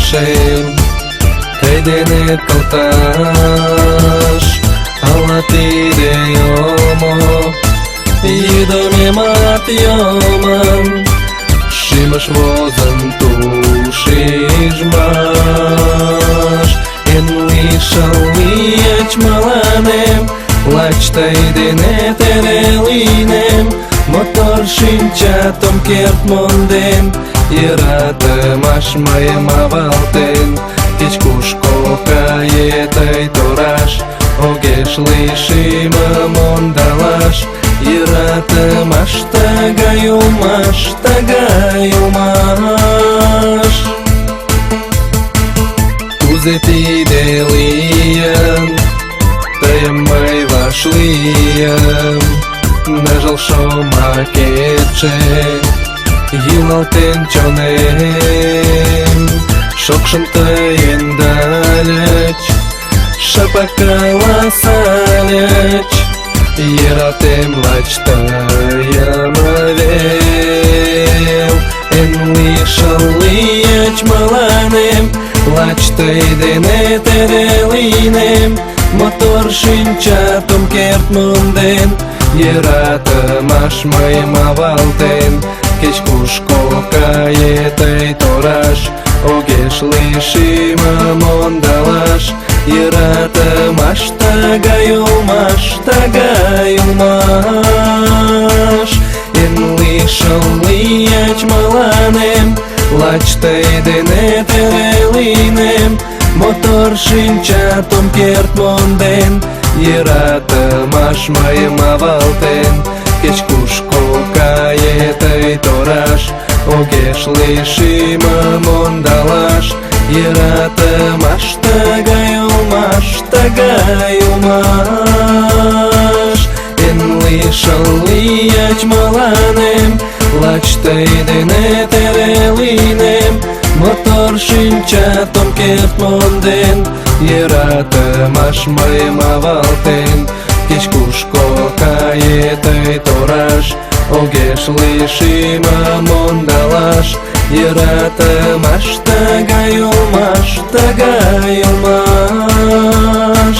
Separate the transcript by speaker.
Speaker 1: шел, тайдене калташ, алатиде йомо, йидомемат йоман, шимаш возан тушижмаш, ен лишалиеч маланем, лач тайдене терелинем, мотор шинчатом керт мондем, йыратымаш мыйым авалтен, кеч-кушко кае-тый тораш, огеш лий шӱмым ондалаш. Йыратымаш тыгай улмаш, тыгай улмаш. Кузе тиде лийын, тыйым мый вашлийым, ныжыл шомакетше йӱлалтен чонем. Шокшым тый ӧндальыч, шыпак каласальыч, йӧратем лач тыйым вел. Эн лишыл лийыч мыланем, лач тый дене терелинем, мотор шинчатым керт монден, йӧратымаш мыйым авалтен, кеч-кушко кае-тый тораш, огеш лий шӱмым ондалаш. Йӧратымаш тыгай улмаш, тыгай улмаш. Эн лишыл лийыч мыланем, лач тый дене терелинем, мотор шинчатым керт монден, йӧратымаш мыйым авалтен, кеч-кушко кае-тый тораш, огеш лий шӱмым ондалаш. Йӧратымаш тыгай улмаш, тыгай улмаш. Эн лишыл лийыч мыланем, лач тый дене терелинем, мотор шинчатым керт монден, йӧратымаш мыйым авалтен, кеч-кушко кае-тый тораш, огеш лий шӱмым ондалаш. Йӧратымаш тыгай улмаш, тыгай улмаш.